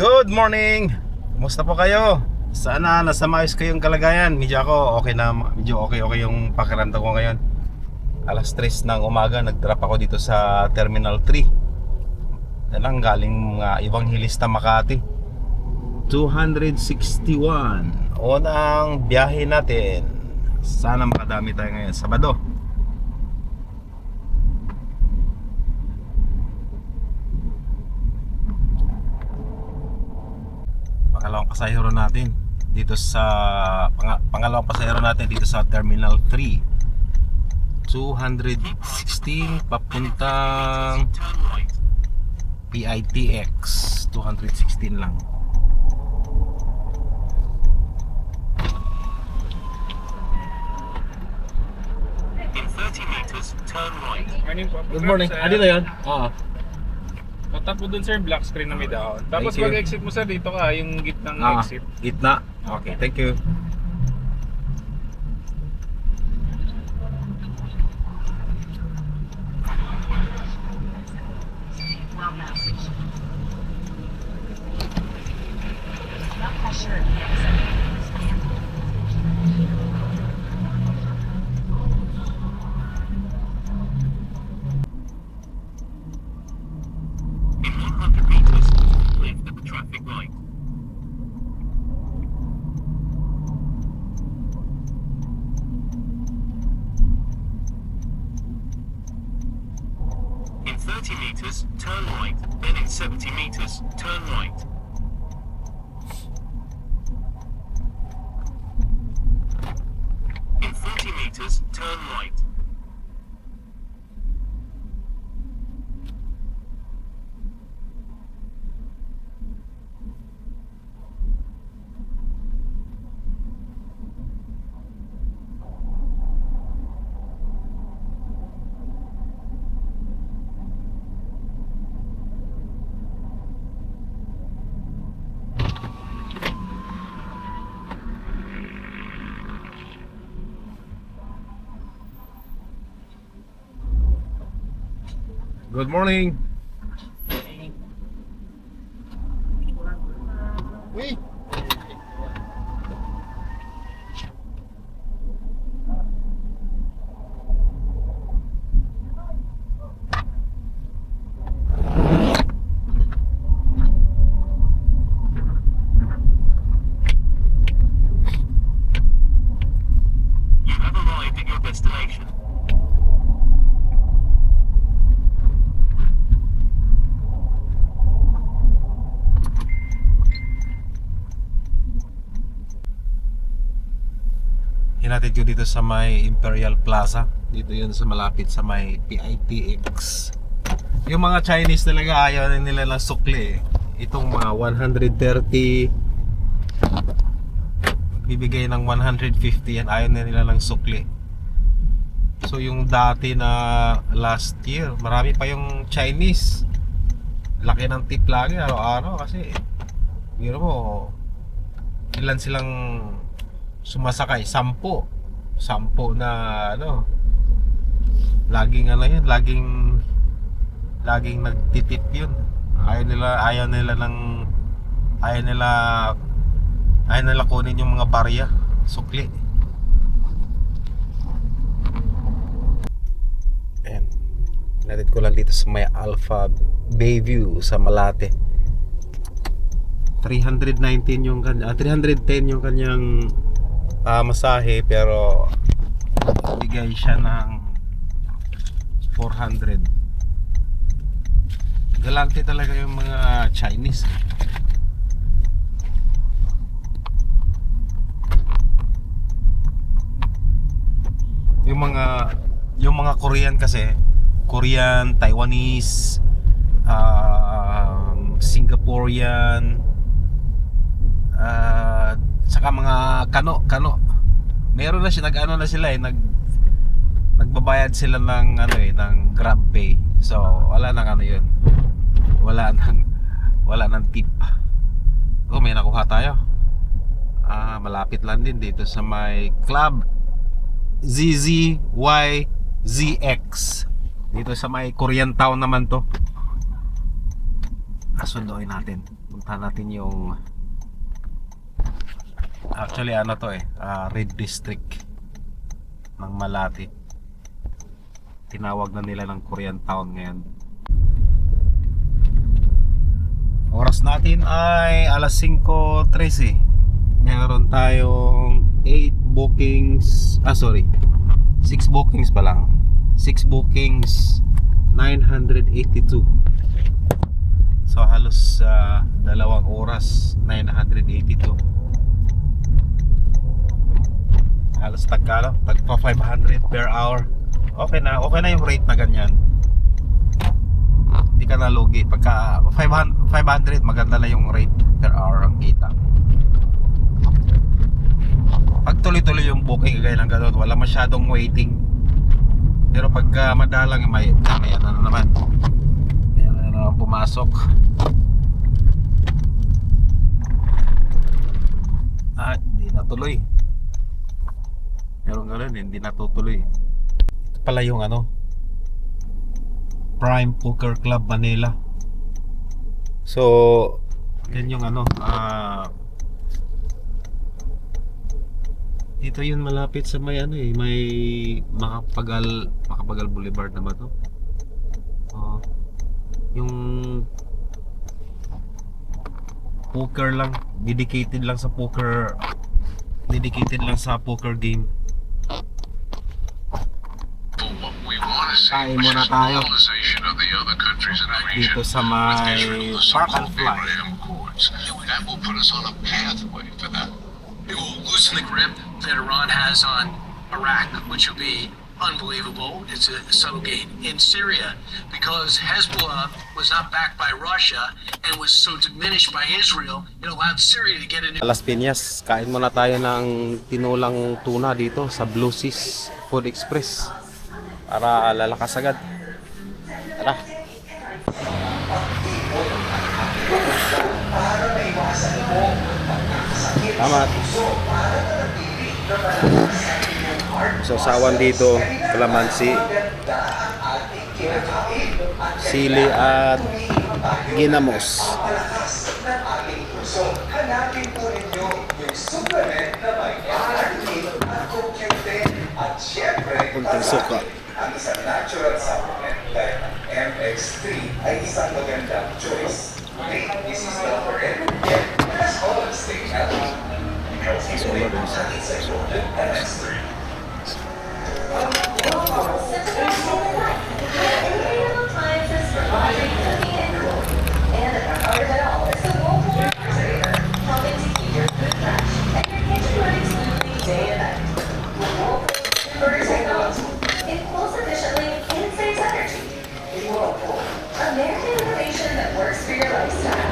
Good morning! Kumusta po kayo? Sana nasa maayos kayong kalagayan. Medyo ako okay na, medyo okay yung pakiramdam ko ngayon. Alas 3 ng umaga, nag-drop ako dito sa Terminal 3. Yan galing ibang hilis na Makati. 261 on ang biyahe natin. Sana makadami tayo ngayon, Sabado. Pangalawang pasahero natin dito sa pangalawang pasahero natin dito sa Terminal 3. 216 papuntang PITX. 216 lang. In 30 meters, turn right. Morning po. Good morning. Dito yun? Oo. Tatap mo dun sir, black screen na may dahon. Tapos Thank you. pag exit mo sir, dito ka, yung gitnang exit. Gitna. Okay, thank you. In 100 meters, left at the traffic light. In 30 meters, turn right. Then in 70 meters, turn right. In 40 meters, turn right. Good morning. Uy. You have arrived at your destination. Hinatid ko dito sa may Imperial Plaza. Dito yun sa malapit sa may PITX. Yung mga Chinese talaga ayaw na nila ng sukli eh. Itong mga 130 bibigay ng 150 yan, ayaw na nila ng sukli. So yung dati na last year, marami pa yung Chinese. Laki ng tip lagi araw-araw kasi biro mo ilan silang sumasakay, 10 na ano, laging nagtitip yun. Ayaw nila kunin yung mga barya, sukli. And natin ko lang dito sa may Alpha Bayview sa Malate. 310 yung kanyang masahe, pero bigay siya ng 400. Galante talaga yung mga Chinese. Yung mga Korean kasi, Korean, Taiwanese, Singaporean, saka mga kano. Meron na siya, nagbabayad sila ng ng GrabPay. So wala nang yun. Wala nang tip. Oh, may nakuha tayo. Malapit lang din dito sa may Club ZZYZX. Dito sa may Korean Town naman to. Kasunduin natin. Punta natin yung actually ano to Red District ng Malate. Tinawag na nila ng Korean Town ngayon. Oras natin ay alas 5:13. Meron tayong 8 bookings, 6 bookings pa lang. 6 bookings, 982. So halos 2 oras, 982. Halos tagpa 500 per hour. Okay na yung rate na ganyan. Hindi ka nalugi. Pagka 500, maganda na yung rate per hour ang kita. Pag tuloy-tuloy yung booking kaya ng ganun, wala masyadong waiting. Pero pagka madalang may ano naman. May ano naman pumasok. Hindi natuloy. Pero ganun, hindi natutuloy. Ito pala yung Prime Poker Club Manila. So, yan yung dito yun malapit sa may may Makapagal Boulevard na ba to? Yung poker lang, dedicated lang sa poker game. Kain muna tayo dito sa may Park and Fly. That will put us on a pathway for that. It will loosen the grip that Iran has on Iraq, which will be unbelievable. It's a subtle gain. In Syria, because Hezbollah was not backed by Russia and was so diminished by Israel, it allowed Syria to get a new... Las Piñas, kain muna tayo ng tinulang tuna dito sa Blue Seas Food Express para lalakas agad. Tara. Salamat. So sawan dito, kalamansi, sili at ginamos. Punting suka. Ang isang natural supplement like MX3 ay isang magandang choice. This is not for everyone. Let's all stay healthy. Healthy living is important. MX3. American innovation that works for your lifestyle.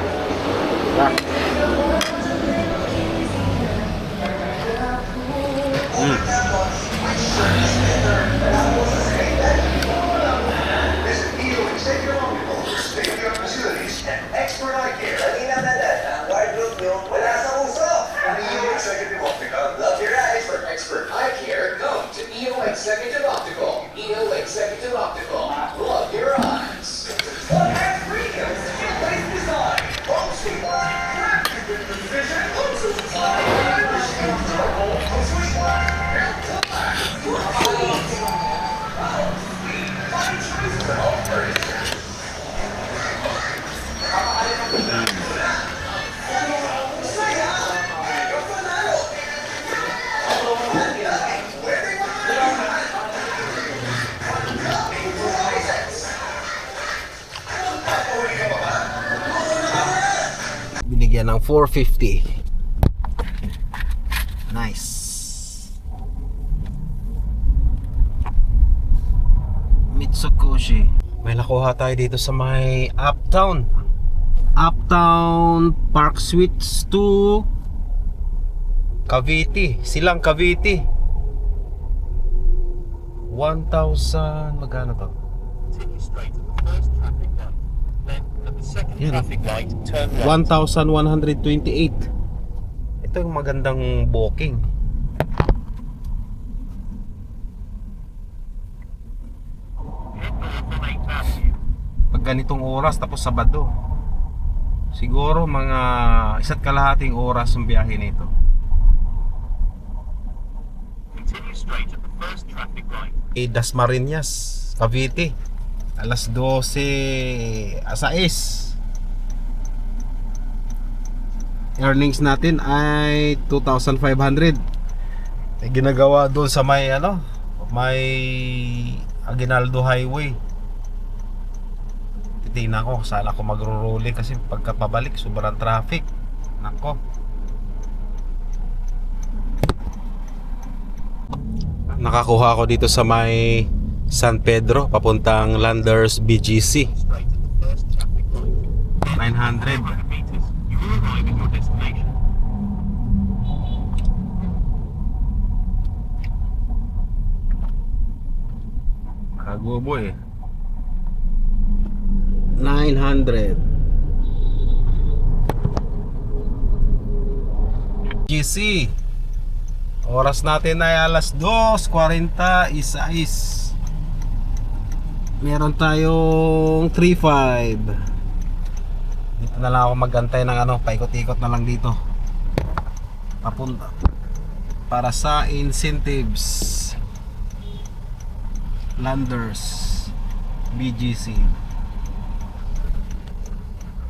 Expert eye care. Kanina na ang wardrobe nyo, wala sa uso. EO Executive Optical. Love your eyes for expert eye care. Come to EO Executive Optical. EO Executive Optical. Love your eyes. What has freedom? Place design. Boasting. Crafted with precision. Binigyan ng 450. Nice. Mitsukoshi. May nakuha tayo dito sa may Uptown Park Suites to Cavite. Silang Cavite. 1,000 magkano to? Continue straight to the first traffic light. Then at the second Yan. traffic light, turn right. 1,128. Ito yung magandang booking. Head north on 8th Avenue. Pag ganitong oras tapos Sabado. Siguro mga 1.5 oras ang biyahe nito. Continue straight at the first traffic light. Dasmariñas, Cavite. Alas 12 6. Earnings natin ay 2,500. Ginagawa doon sa may may Aguinaldo Highway. Titingnan ko, saan ako magro-rolling kasi pagkapabalik sobrang traffic. Nako. Nakakuha ako dito sa may San Pedro papuntang Landers BGC. Straight at the first traffic light. 900. 100 meters. You will arrive at your destination. Kagubo eh. 900. GC. Oras natin ay alas 2:46. Meron tayong 3.5. Dito na lang ako magantay ng paikot-ikot na lang dito. Papunta para sa incentives. Landers BGC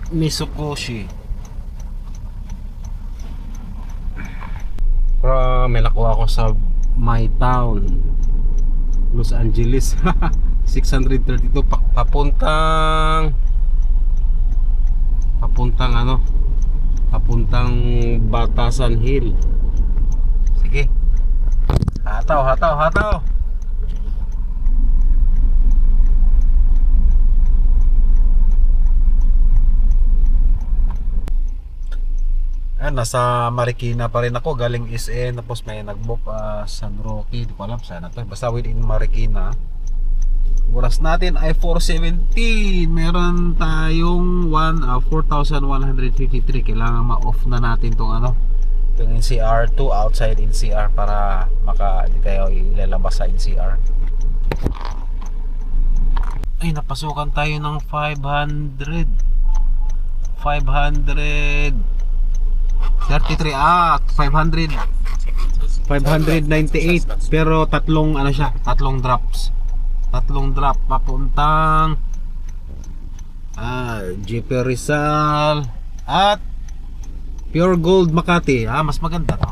Mitsukoshi. May nakuha ako sa My Town, Los Angeles. 632 papuntang Batasan Hill. Sige, hataw. Nasa Marikina pa rin ako, galing SN, tapos may nag-book San Roque, di ko alam saan na to, basta within Marikina. Oras natin ay 4:17. Meron tayong 4,153. Kailangan ma-off na natin tong itong NCR to outside NCR para hindi tayo ilalabas sa NCR. Ay, napasukan tayo ng 533 598 pero tatlong drop papuntang GP Rizal at Pure Gold Makati. Mas maganda to.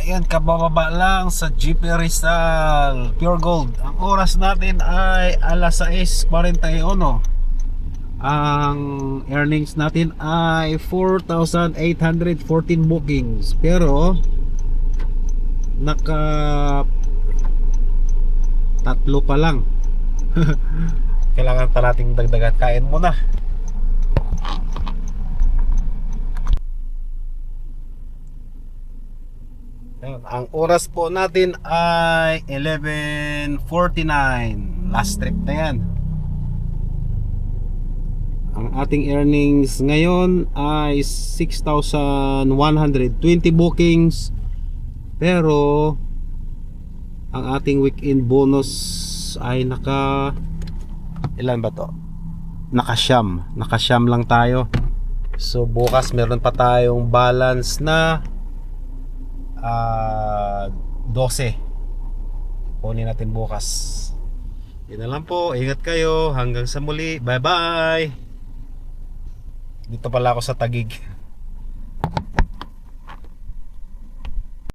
Ayan, kabababa lang sa GP Rizal Pure Gold. Ang oras natin ay alas 6:41. Ang earnings natin ay 4,814 bookings, pero tatlo pa lang. Kailangan pa nating dagdagan. Kain muna. Ang oras po natin ay 11:49. Last trip na yan. Ang ating earnings ngayon ay 6,120 bookings, pero ang ating weekend bonus ay ilan ba to? Nakasyam lang tayo. So bukas meron pa tayong balance na 12. Kunin natin bukas. Yun na lang po. Ingat kayo. Hanggang sa muli. Bye bye. Dito pala ako sa Taguig.